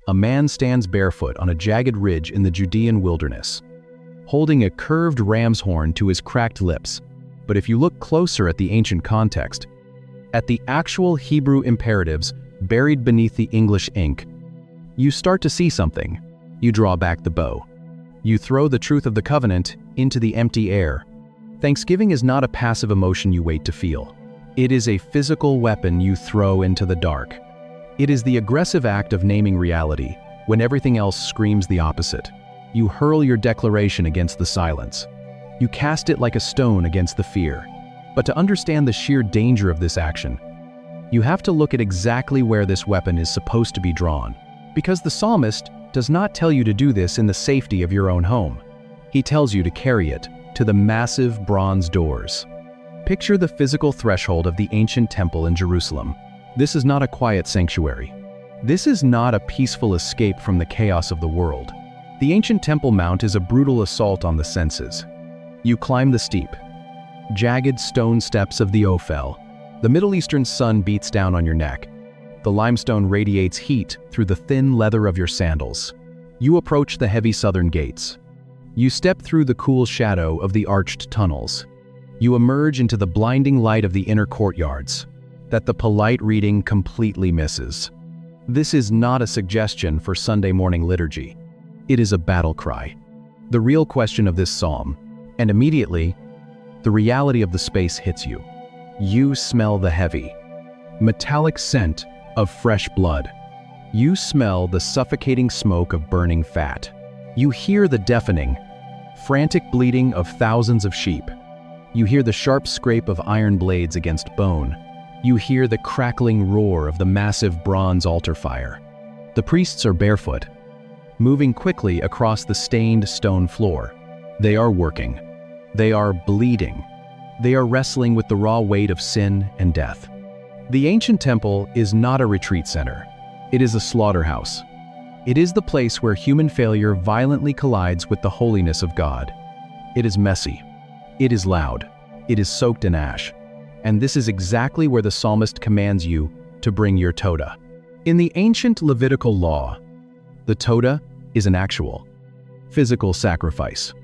A man stands barefoot on a jagged ridge in the Judean wilderness, holding a curved ram's horn to his cracked lips. But if you look closer at the ancient context, at the actual Hebrew imperatives buried beneath the English ink, you start to see something. You draw back the bow. You throw the truth of the covenant into the empty air. Thanksgiving is not a passive emotion you wait to feel. It is a physical weapon you throw into the dark. It is the aggressive act of naming reality when everything else screams the opposite. You hurl your declaration against the silence. You cast it like a stone against the fear. But to understand the sheer danger of this action, you have to look at exactly where this weapon is supposed to be drawn. Because the psalmist does not tell you to do this in the safety of your own home. He tells you to carry it to the massive bronze doors. Picture the physical threshold of the ancient temple in Jerusalem. This is not a quiet sanctuary. This is not a peaceful escape from the chaos of the world. The ancient Temple Mount is a brutal assault on the senses. You climb the steep, jagged stone steps of the Ophel. The Middle Eastern sun beats down on your neck. The limestone radiates heat through the thin leather of your sandals. You approach the heavy southern gates. You step through the cool shadow of the arched tunnels. You emerge into the blinding light of the inner courtyards that the polite reading completely misses. This is not a suggestion for Sunday morning liturgy. It is a battle cry. The real question of this psalm, and immediately, the reality of the space hits you. You smell the heavy, metallic scent of fresh blood. You smell the suffocating smoke of burning fat. You hear the deafening, frantic bleating of thousands of sheep. You hear the sharp scrape of iron blades against bone. You hear the crackling roar of the massive bronze altar fire. The priests are barefoot, moving quickly across the stained stone floor. They are working. They are bleeding. They are wrestling with the raw weight of sin and death. The ancient temple is not a retreat center. It is a slaughterhouse. It is the place where human failure violently collides with the holiness of God. It is messy. It is loud. It is soaked in ash. And this is exactly where the psalmist commands you to bring your toda. In the ancient Levitical law, the toda is an actual, physical sacrifice.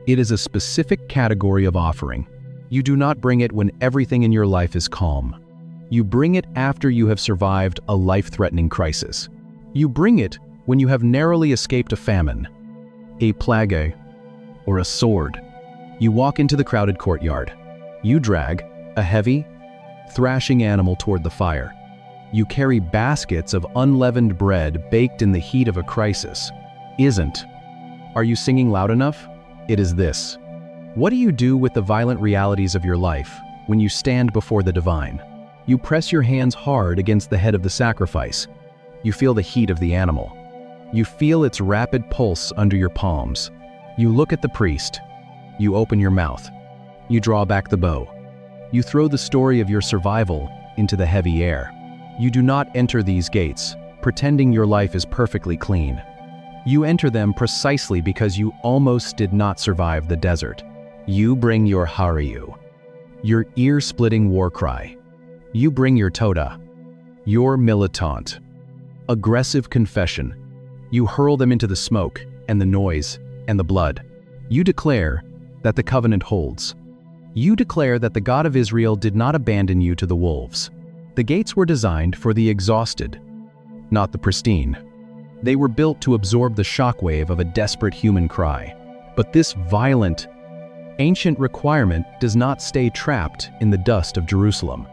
It is a specific category of offering. You do not bring it when everything in your life is calm. You bring it after you have survived a life-threatening crisis. You bring it when you have narrowly escaped a famine, a plague, or a sword. You walk into the crowded courtyard. You drag a heavy, thrashing animal toward the fire. You carry baskets of unleavened bread baked in the heat of a crisis. Are you singing loud enough? It is this. What do you do with the violent realities of your life when you stand before the divine? You press your hands hard against the head of the sacrifice. You feel the heat of the animal. You feel its rapid pulse under your palms. You look at the priest. You open your mouth. You draw back the bow. You throw the story of your survival into the heavy air. You do not enter these gates, pretending your life is perfectly clean. You enter them precisely because you almost did not survive the desert. You bring your hariyu, your ear-splitting war cry. You bring your toda, your militant, aggressive confession. You hurl them into the smoke and the noise and the blood. You declare that the covenant holds. You declare that the God of Israel did not abandon you to the wolves. The gates were designed for the exhausted, not the pristine. They were built to absorb the shockwave of a desperate human cry. But this violent, ancient requirement does not stay trapped in the dust of Jerusalem,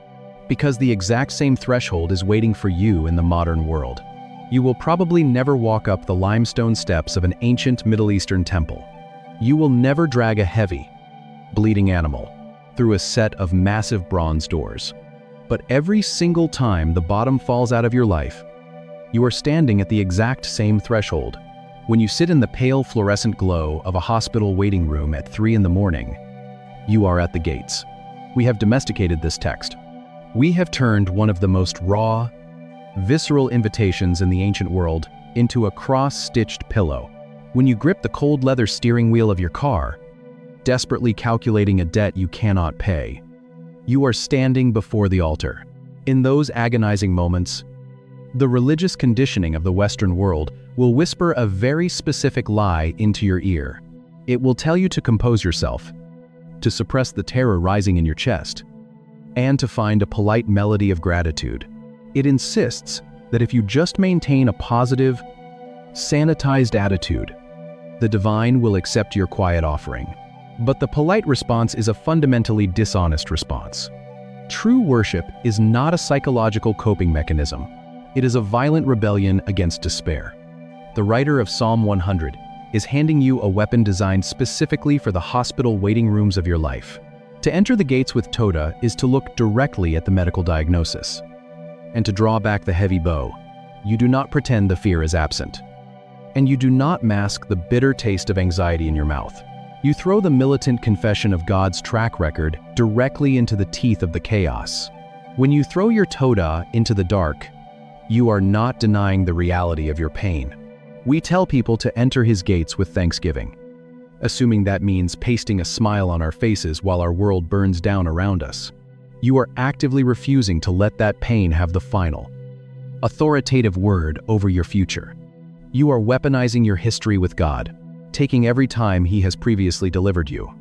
because the exact same threshold is waiting for you in the modern world. You will probably never walk up the limestone steps of an ancient Middle Eastern temple. You will never drag a heavy, bleeding animal through a set of massive bronze doors. But every single time the bottom falls out of your life, you are standing at the exact same threshold. When you sit in the pale fluorescent glow of a hospital waiting room at 3 in the morning, you are at the gates. We have domesticated this text. We have turned one of the most raw, visceral invitations in the ancient world into a cross-stitched pillow. When you grip the cold leather steering wheel of your car, desperately calculating a debt you cannot pay, you are standing before the altar. In those agonizing moments, The religious conditioning of the Western world will whisper a very specific lie into your ear. It will tell you to compose yourself, to suppress the terror rising in your chest, and to find a polite melody of gratitude. It insists that if you just maintain a positive, sanitized attitude, the divine will accept your quiet offering. But the polite response is a fundamentally dishonest response. True worship is not a psychological coping mechanism. It is a violent rebellion against despair. The writer of Psalm 100 is handing you a weapon designed specifically for the hospital waiting rooms of your life. To enter the gates with Toda is to look directly at the medical diagnosis. And to draw back the heavy bow, you do not pretend the fear is absent. And you do not mask the bitter taste of anxiety in your mouth. You throw the militant confession of God's track record directly into the teeth of the chaos. When you throw your Toda into the dark, you are not denying the reality of your pain. We tell people to enter his gates with thanksgiving, assuming that means pasting a smile on our faces while our world burns down around us. You are actively refusing to let that pain have the final, authoritative word over your future. You are weaponizing your history with God, taking every time he has previously delivered you,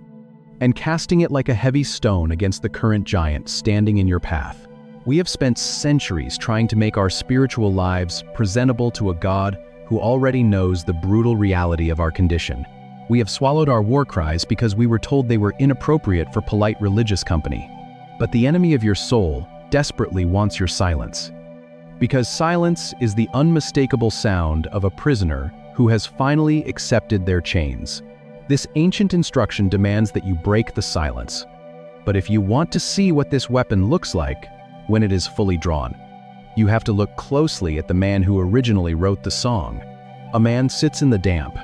and casting it like a heavy stone against the current giant standing in your path. We have spent centuries trying to make our spiritual lives presentable to a God who already knows the brutal reality of our condition. We have swallowed our war cries because we were told they were inappropriate for polite religious company. But the enemy of your soul desperately wants your silence. Because silence is the unmistakable sound of a prisoner who has finally accepted their chains. This ancient instruction demands that you break the silence. But if you want to see what this weapon looks like when it is fully drawn, you have to look closely at the man who originally wrote the song. A man sits in the damp,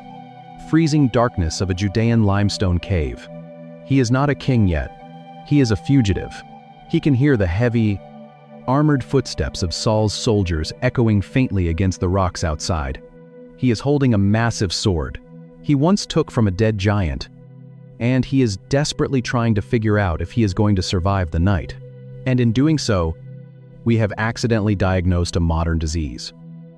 freezing darkness of a Judean limestone cave. He is not a king yet. He is a fugitive. He can hear the heavy, armored footsteps of Saul's soldiers echoing faintly against the rocks outside. He is holding a massive sword he once took from a dead giant, and he is desperately trying to figure out if he is going to survive the night. And in doing so, we have accidentally diagnosed a modern disease.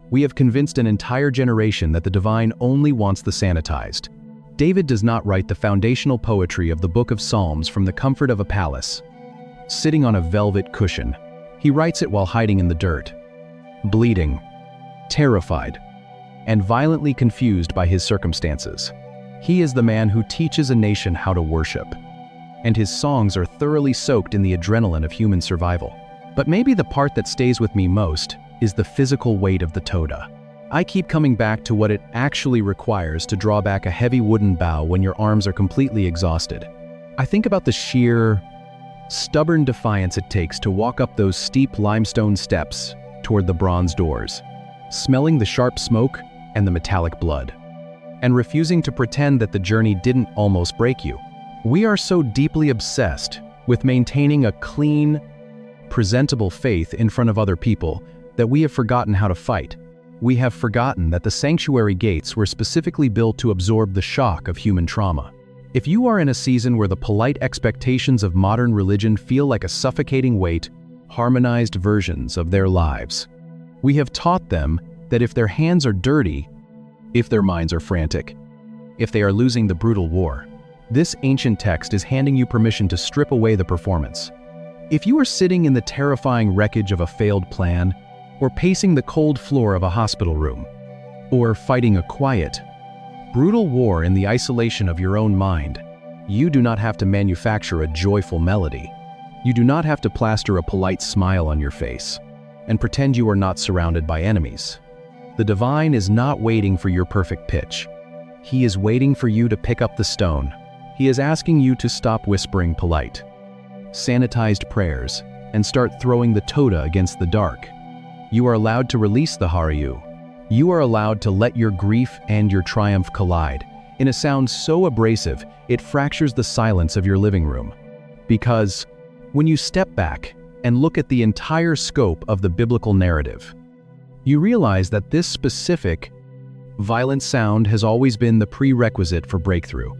We have convinced an entire generation that the divine only wants the sanitized. David does not write the foundational poetry of the Book of Psalms from the comfort of a palace, sitting on a velvet cushion. He writes it while hiding in the dirt, bleeding, terrified, and violently confused by his circumstances. He is the man who teaches a nation how to worship, and his songs are thoroughly soaked in the adrenaline of human survival. But maybe the part that stays with me most is the physical weight of the Toda. I keep coming back to what it actually requires to draw back a heavy wooden bow when your arms are completely exhausted. I think about the sheer, stubborn defiance it takes to walk up those steep limestone steps toward the bronze doors, smelling the sharp smoke and the metallic blood, and refusing to pretend that the journey didn't almost break you. We are so deeply obsessed with maintaining a clean, presentable faith in front of other people that we have forgotten how to fight. We have forgotten that the sanctuary gates were specifically built to absorb the shock of human trauma. If you are in a season where the polite expectations of modern religion feel like a suffocating weight, harmonized versions of their lives, we have taught them that if their hands are dirty, if their minds are frantic, if they are losing the brutal war, this ancient text is handing you permission to strip away the performance. If you are sitting in the terrifying wreckage of a failed plan, or pacing the cold floor of a hospital room, or fighting a quiet, brutal war in the isolation of your own mind, you do not have to manufacture a joyful melody. You do not have to plaster a polite smile on your face and pretend you are not surrounded by enemies. The divine is not waiting for your perfect pitch. He is waiting for you to pick up the stone. He is asking you to stop whispering polite, sanitized prayers and start throwing the Toda against the dark. You are allowed to release the Harayu. You are allowed to let your grief and your triumph collide in a sound so abrasive it fractures the silence of your living room. Because when you step back and look at the entire scope of the biblical narrative, you realize that this specific, violent sound has always been the prerequisite for breakthrough.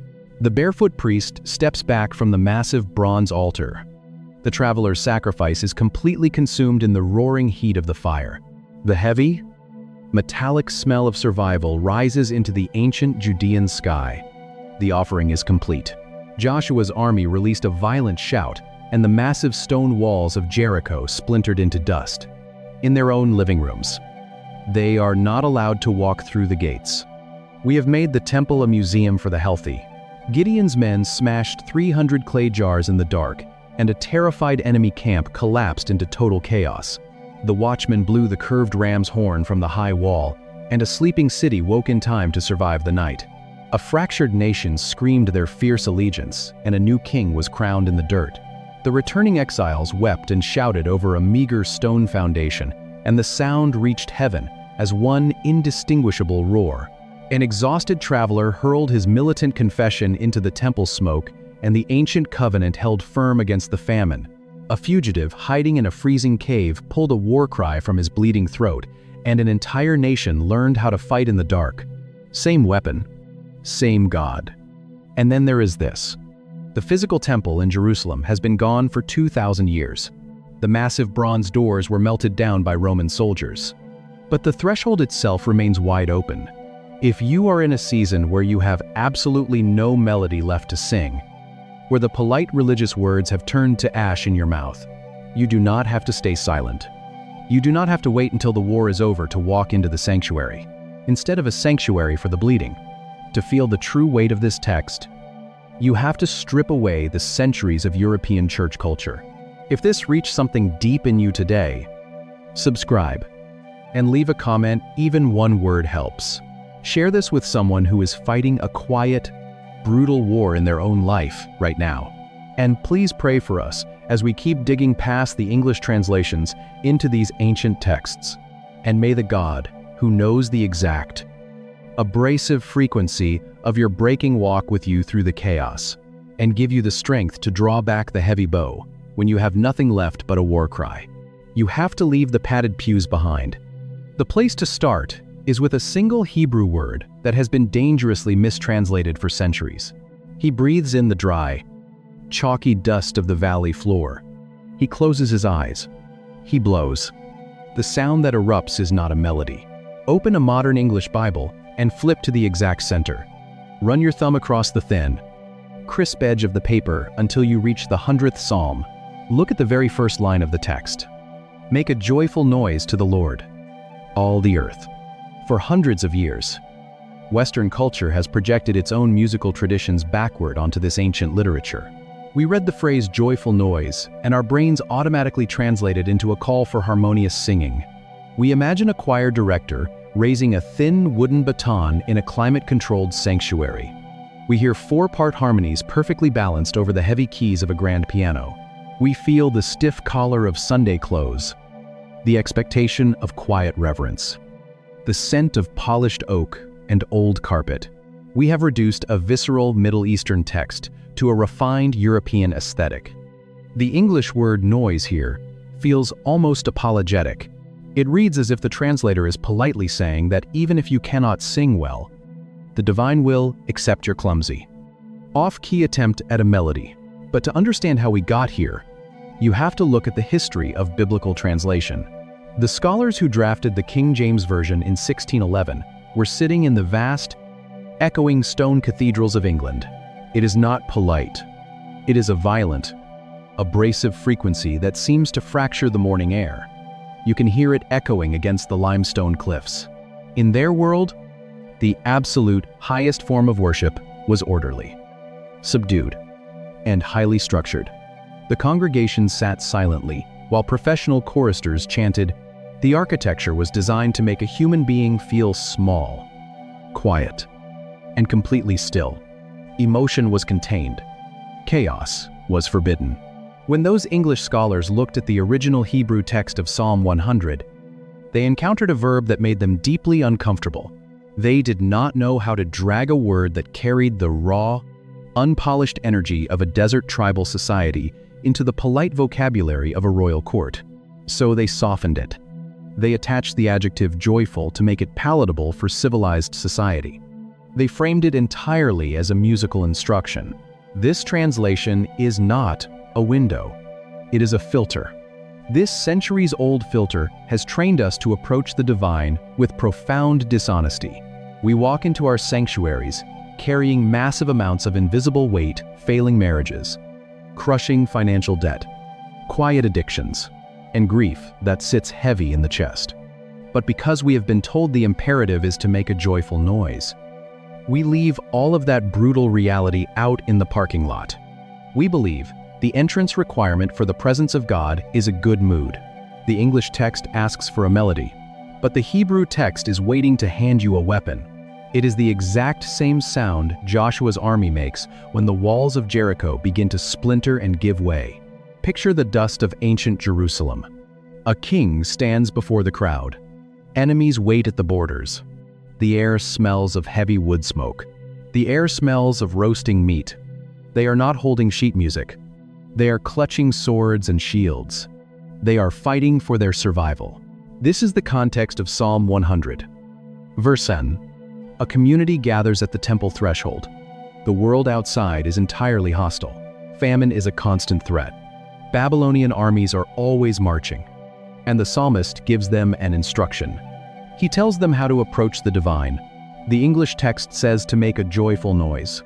The barefoot priest steps back from the massive bronze altar. The traveler's sacrifice is completely consumed in the roaring heat of the fire. The heavy, metallic smell of survival rises into the ancient Judean sky. The offering is complete. Joshua's army released a violent shout, and the massive stone walls of Jericho splintered into dust. In their own living rooms, they are not allowed to walk through the gates. We have made the temple a museum for the healthy. Gideon's men smashed 300 clay jars in the dark, and a terrified enemy camp collapsed into total chaos. The watchman blew the curved ram's horn from the high wall, and a sleeping city woke in time to survive the night. A fractured nation screamed their fierce allegiance, and a new king was crowned in the dirt. The returning exiles wept and shouted over a meager stone foundation, and the sound reached heaven as one indistinguishable roar. An exhausted traveler hurled his militant confession into the temple smoke, and the ancient covenant held firm against the famine. A fugitive hiding in a freezing cave pulled a war cry from his bleeding throat, and an entire nation learned how to fight in the dark. Same weapon, same God. And then there is this. The physical temple in Jerusalem has been gone for 2,000 years. The massive bronze doors were melted down by Roman soldiers. But the threshold itself remains wide open. If you are in a season where you have absolutely no melody left to sing, where the polite religious words have turned to ash in your mouth, you do not have to stay silent. You do not have to wait until the war is over to walk into the sanctuary, instead of a sanctuary for the bleeding. To feel the true weight of this text, you have to strip away the centuries of European church culture. If this reached something deep in you today, subscribe and leave a comment. Even one word helps. Share this with someone who is fighting a quiet, brutal war in their own life right now. And please pray for us as we keep digging past the English translations into these ancient texts. And may the God, who knows the exact, abrasive frequency of your breaking walk with you through the chaos, and give you the strength to draw back the heavy bow when you have nothing left but a war cry. You have to leave the padded pews behind. The place to start is with a single Hebrew word that has been dangerously mistranslated for centuries. He breathes in the dry, chalky dust of the valley floor. He closes his eyes. He blows. The sound that erupts is not a melody. Open a modern English Bible and flip to the exact center. Run your thumb across the thin, crisp edge of the paper until you reach the 100th Psalm. Look at the very first line of the text. Make a joyful noise to the Lord, all the earth. For hundreds of years, Western culture has projected its own musical traditions backward onto this ancient literature. We read the phrase joyful noise, and our brains automatically translate it into a call for harmonious singing. We imagine a choir director raising a thin wooden baton in a climate-controlled sanctuary. We hear four-part harmonies perfectly balanced over the heavy keys of a grand piano. We feel the stiff collar of Sunday clothes, the expectation of quiet reverence, the scent of polished oak and old carpet. We have reduced a visceral Middle Eastern text to a refined European aesthetic. The English word noise here feels almost apologetic. It reads as if the translator is politely saying that even if you cannot sing well, the divine will accept your clumsy, off-key attempt at a melody. But to understand how we got here, you have to look at the history of biblical translation. The scholars who drafted the King James Version in 1611 were sitting in the vast, echoing stone cathedrals of England. It is not polite. It is a violent, abrasive frequency that seems to fracture the morning air. You can hear it echoing against the limestone cliffs. In their world, the absolute highest form of worship was orderly, subdued, and highly structured. The congregation sat silently while professional choristers chanted. The architecture was designed to make a human being feel small, quiet, and completely still. Emotion was contained. Chaos was forbidden. When those English scholars looked at the original Hebrew text of Psalm 100, they encountered a verb that made them deeply uncomfortable. They did not know how to drag a word that carried the raw, unpolished energy of a desert tribal society into the polite vocabulary of a royal court. So they softened it. They attached the adjective joyful to make it palatable for civilized society. They framed it entirely as a musical instruction. This translation is not a window. It is a filter. This centuries-old filter has trained us to approach the divine with profound dishonesty. We walk into our sanctuaries, carrying massive amounts of invisible weight, failing marriages, crushing financial debt, quiet addictions, and grief that sits heavy in the chest. But because we have been told the imperative is to make a joyful noise, we leave all of that brutal reality out in the parking lot. We believe the entrance requirement for the presence of God is a good mood. The English text asks for a melody, but the Hebrew text is waiting to hand you a weapon. It is the exact same sound Joshua's army makes when the walls of Jericho begin to splinter and give way. Picture the dust of ancient Jerusalem. A king stands before the crowd. Enemies wait at the borders. The air smells of heavy wood smoke. The air smells of roasting meat. They are not holding sheet music. They are clutching swords and shields. They are fighting for their survival. This is the context of Psalm 100. Verse 10. A community gathers at the temple threshold. The world outside is entirely hostile. Famine is a constant threat. Babylonian armies are always marching. And the psalmist gives them an instruction. He tells them how to approach the divine. The English text says to make a joyful noise.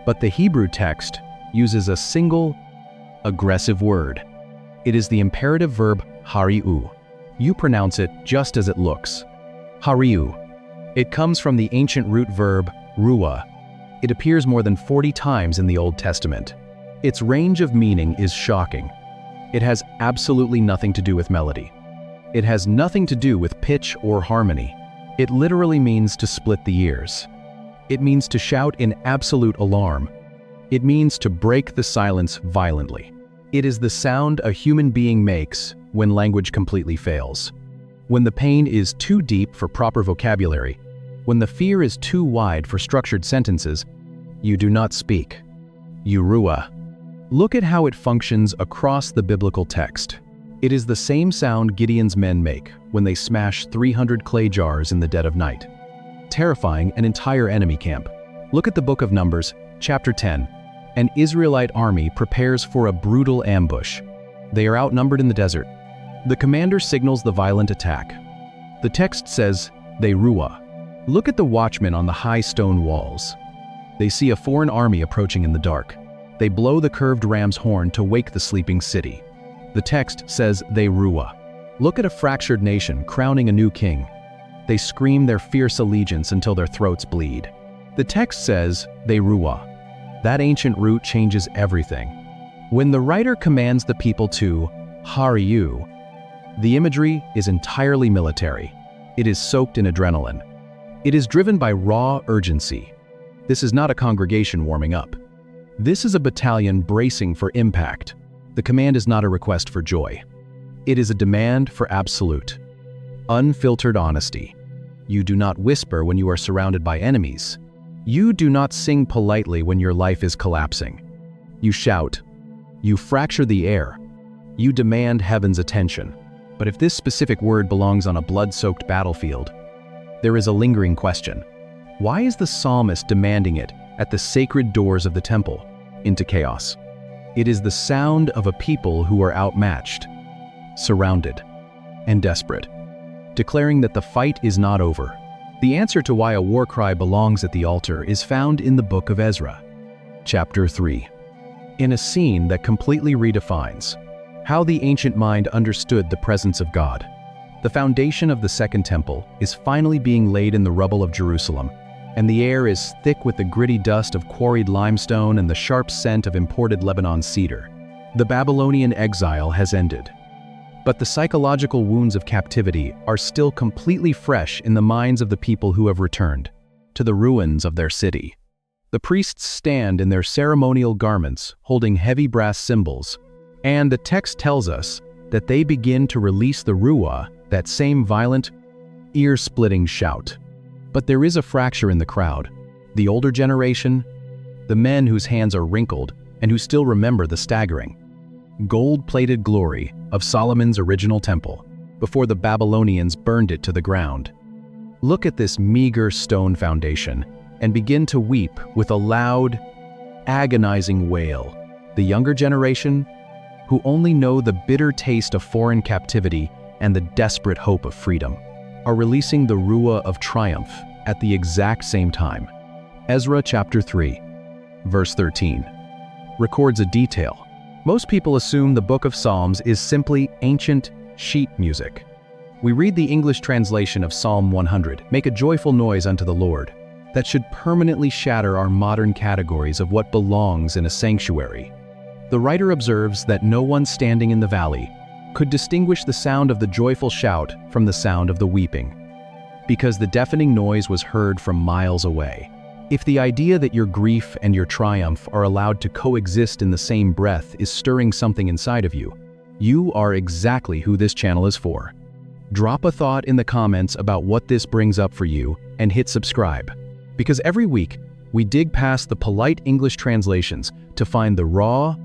But the Hebrew text uses a single, aggressive word. It is the imperative verb hariu. You pronounce it just as it looks. Hariu. It comes from the ancient root verb ruah. It appears more than 40 times in the Old Testament. Its range of meaning is shocking. It has absolutely nothing to do with melody. It has nothing to do with pitch or harmony. It literally means to split the ears. It means to shout in absolute alarm. It means to break the silence violently. It is the sound a human being makes when language completely fails. When the pain is too deep for proper vocabulary, when the fear is too wide for structured sentences, you do not speak. You ruah. Look at how it functions across the biblical text. It is the same sound Gideon's men make when they smash 300 clay jars in the dead of night, terrifying an entire enemy camp. Look at the book of Numbers, chapter 10. An Israelite army prepares for a brutal ambush. They are outnumbered in the desert. The commander signals the violent attack. The text says, they ruah. Look at the watchmen on the high stone walls. They see a foreign army approaching in the dark. They blow the curved ram's horn to wake the sleeping city. The text says they ruah. Look at a fractured nation crowning a new king. They scream their fierce allegiance until their throats bleed. The text says they ruah. That ancient root changes everything. When the writer commands the people to hariu, the imagery is entirely military. It is soaked in adrenaline. It is driven by raw urgency. This is not a congregation warming up. This is a battalion bracing for impact. The command is not a request for joy. It is a demand for absolute, unfiltered honesty. You do not whisper when you are surrounded by enemies. You do not sing politely when your life is collapsing. You shout. You fracture the air. You demand heaven's attention. But if this specific word belongs on a blood-soaked battlefield, there is a lingering question. Why is the psalmist demanding it at the sacred doors of the temple, into chaos? It is the sound of a people who are outmatched, surrounded, and desperate, declaring that the fight is not over. The answer to why a war cry belongs at the altar is found in the book of Ezra, chapter 3, in a scene that completely redefines how the ancient mind understood the presence of God. The foundation of the Second Temple is finally being laid in the rubble of Jerusalem, and the air is thick with the gritty dust of quarried limestone and the sharp scent of imported Lebanon cedar. The Babylonian exile has ended, but the psychological wounds of captivity are still completely fresh in the minds of the people who have returned to the ruins of their city. The priests stand in their ceremonial garments, holding heavy brass cymbals, and the text tells us that they begin to release the ruah, that same violent, ear-splitting shout. But there is a fracture in the crowd. The older generation, the men whose hands are wrinkled and who still remember the staggering, gold-plated glory of Solomon's original temple before the Babylonians burned it to the ground. Look at this meager stone foundation and begin to weep with a loud, agonizing wail. The younger generation, who only know the bitter taste of foreign captivity and the desperate hope of freedom, are releasing the Ruah of triumph at the exact same time. Ezra chapter 3, verse 13, records a detail. Most people assume the Book of Psalms is simply ancient sheet music. We read the English translation of Psalm 100, "Make a joyful noise unto the Lord," that should permanently shatter our modern categories of what belongs in a sanctuary. The writer observes that no one standing in the valley could distinguish the sound of the joyful shout from the sound of the weeping, because the deafening noise was heard from miles away. If the idea that your grief and your triumph are allowed to coexist in the same breath is stirring something inside of you, you are exactly who this channel is for. Drop a thought in the comments about what this brings up for you and hit subscribe, because every week we dig past the polite English translations to find the raw,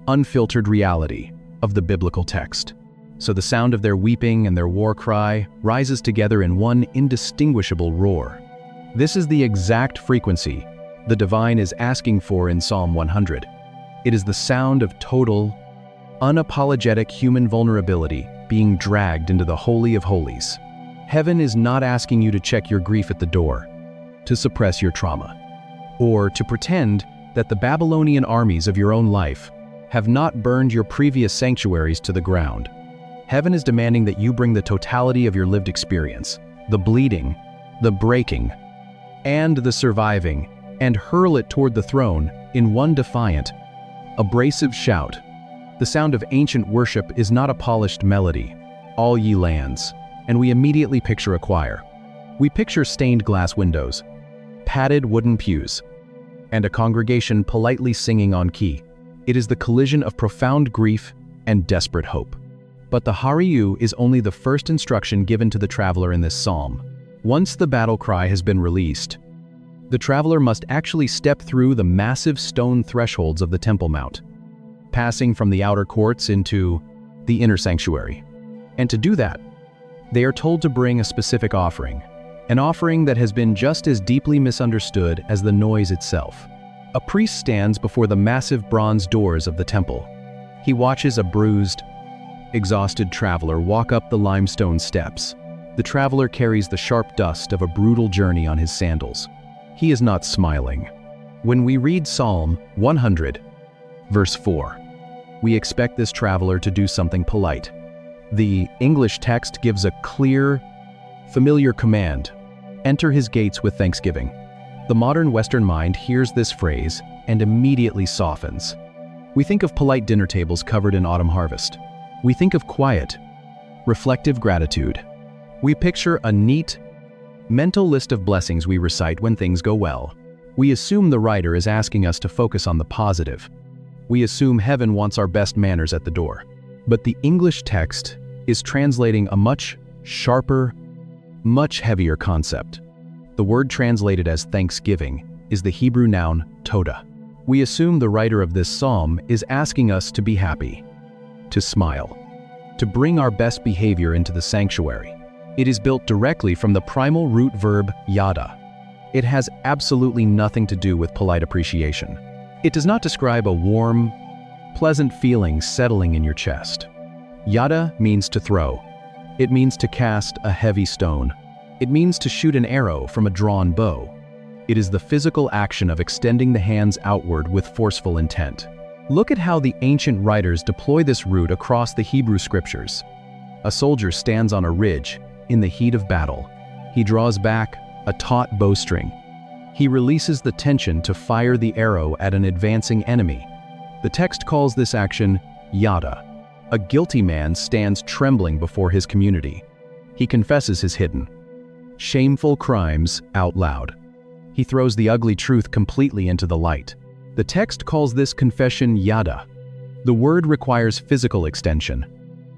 unfiltered reality of the biblical text. So the sound of their weeping and their war cry rises together in one indistinguishable roar. This is the exact frequency the divine is asking for in Psalm 100. It is the sound of total, unapologetic human vulnerability being dragged into the Holy of Holies. Heaven is not asking you to check your grief at the door, to suppress your trauma, or to pretend that the Babylonian armies of your own life have not burned your previous sanctuaries to the ground. Heaven is demanding that you bring the totality of your lived experience, the bleeding, the breaking, and the surviving, and hurl it toward the throne in one defiant, abrasive shout. The sound of ancient worship is not a polished melody, all ye lands, and we immediately picture a choir. We picture stained glass windows, padded wooden pews, and a congregation politely singing on key. It is the collision of profound grief and desperate hope. But the Hariu is only the first instruction given to the traveler in this psalm. Once the battle cry has been released, the traveler must actually step through the massive stone thresholds of the Temple Mount, passing from the outer courts into the inner sanctuary. And to do that, they are told to bring a specific offering, an offering that has been just as deeply misunderstood as the noise itself. A priest stands before the massive bronze doors of the temple. He watches a bruised, exhausted traveler walk up the limestone steps. The traveler carries the sharp dust of a brutal journey on his sandals. He is not smiling. When we read Psalm 100, verse 4, we expect this traveler to do something polite. The English text gives a clear, familiar command: enter his gates with thanksgiving. The modern Western mind hears this phrase and immediately softens. We think of polite dinner tables covered in autumn harvest. We think of quiet, reflective gratitude. We picture a neat, mental list of blessings we recite when things go well. We assume the writer is asking us to focus on the positive. We assume heaven wants our best manners at the door. But the English text is translating a much sharper, much heavier concept. The word translated as thanksgiving is the Hebrew noun toda. We assume the writer of this psalm is asking us to be happy, to smile, to bring our best behavior into the sanctuary. It is built directly from the primal root verb yada. It has absolutely nothing to do with polite appreciation. It does not describe a warm, pleasant feeling settling in your chest. Yada means to throw. It means to cast a heavy stone. It means to shoot an arrow from a drawn bow. It is the physical action of extending the hands outward with forceful intent. Look at how the ancient writers deploy this root across the Hebrew scriptures. A soldier stands on a ridge in the heat of battle. He draws back a taut bowstring. He releases the tension to fire the arrow at an advancing enemy. The text calls this action yada. A guilty man stands trembling before his community. He confesses his hidden, shameful crimes out loud. He throws the ugly truth completely into the light. The text calls this confession yada. The word requires physical extension.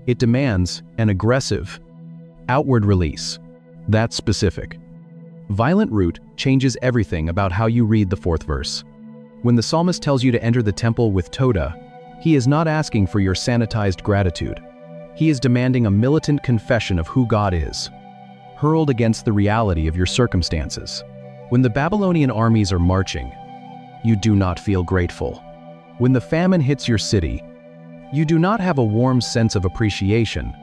It demands an aggressive, outward release. That's specific. Violent root changes everything about how you read the fourth verse. When the psalmist tells you to enter the temple with toda, he is not asking for your sanitized gratitude. He is demanding a militant confession of who God is, hurled against the reality of your circumstances. When the Babylonian armies are marching, you do not feel grateful. When the famine hits your city, You do not have a warm sense of appreciation,